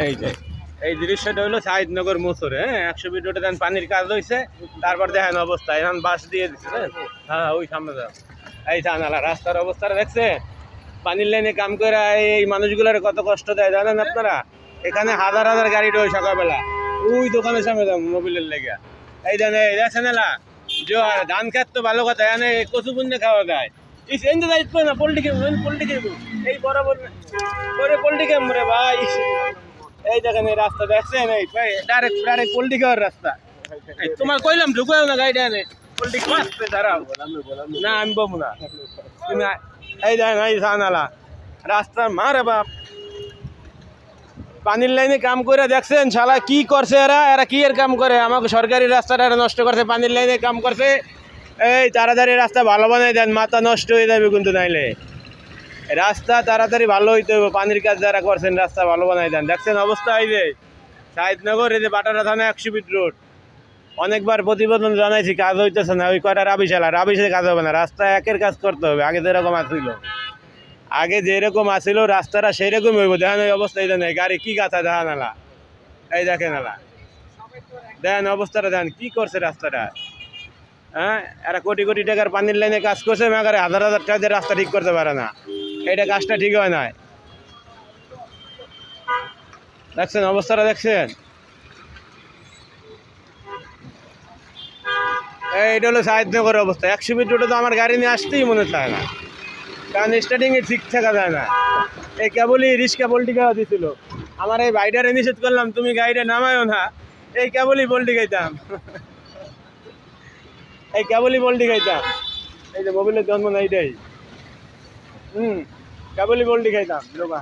এই যে এই দৃশ্যটা হলো সাহিদনগর মোচরে, হ্যাঁ 100 ফিট রোডে দেন পানির কাজ হয়েছে। তারপর দেখেন অবস্থা, এখন বাস দিয়ে দিচ্ছে। হ্যাঁ ওই সামনে যাও, এই জানালা রাস্তার অবস্থাটা দেখছে। পানির লাইনে কাম করে এই মানুষগুলোর কত কষ্ট দেয় জানেন আপনারা? এখানে হাজার হাজার গাড়ি রয়েছে সকালবেলা, ওই দোকানের সামনে যাও মোবিলের লেগে। এই দেন এই দেখছেন এলা ধান খেত তো ভালো কথা, এখানে কচু পুণ্যে খাওয়া যায়। এনতে যাইতো না পোল্ট্রি খেয়ে পোল্ট্রি খেয়ে এই বরাবর করে পোল্ট্রি খেয়ে রে ভাই। এই দেখেন এই রাস্তা দেখছেন, এই ডাইরেক্ট ডাইরেক্ট পোল্ট্রি খাওয়ার রাস্তা। তোমার কইলাম ঢুকাও না গাড়িটা এনে পোল্ট্রি খাওয়াচ্ছে দাঁড়াও। না আমি বলবো না তুমি। এই দেখেন এই জানালা রাস্তার মারে বাপ, পানির লাইনে কাম করে দেখছেন শালা কি করছে এরা। এরা কি এর কাম করে? আমাকে সরকারি রাস্তাটা নষ্ট করছে, পানির লাইনে কাম করছে। এই তাড়াতাড়ি রাস্তা ভালো বানাই দেন, মাথা নষ্ট হয়ে যাবে কিন্তু নাইলে। রাস্তা তাড়াতাড়ি ভালো হইতে হবে, পানির কাজ যারা করছেন রাস্তা ভালো বানাই দেন। দেখছেন অবস্থা এই যে সাহিদনগর, এই যে বাটারা থানা 100 ফিট রোড। অনেকবার প্রতিবেদন জানাইছি, কাজ হইতেছে না। ওই কয়টা রাবিশে কাজ হবে না, রাস্তা একের কাজ করতে হবে। আগে যেরকম আসছিল, আগে যেরকম আসছিল রাস্তাটা সেই রকম হইব। দেখেন ওই অবস্থা, এই দেন গাড়ি কি গাছা দেখা নালা, এই দেখেন নালা দেখেন অবস্থাটা দেখেন কি করছে রাস্তাটা। হ্যাঁ এরা কোটি কোটি টাকার পানির লাইনে কাজ করছে, মেঘারে হাজার হাজার টাকা দিয়ে রাস্তা ঠিক করতে পারে না। এইটা কাজটা ঠিক হয় না। দেখছেন অবস্থাটা দেখছেন? এইটা হলো সাহিদনগরের অবস্থা। 100 ফিট রোডে তো আমার গাড়ি নিয়ে আসতেই মনে চায় না, কারণ স্টার্টিংয়ে ঠিক থাকা যায় না। এই কেবলই রিক্সা পোল্ট্রি খাওয়া দিছিল। আমার এই ভাইডারে নিষেধ করলাম তুমি গাড়িটা নামায়ও না, এই কেবলই পোল্ট্রি খাইতাম। এই কেবলই পোল্ট্রি খাইতাম, এই যে মোবিলের জন্ম না এইটাই। কেবলই পোল্ট্রি খাইতাম লোকা।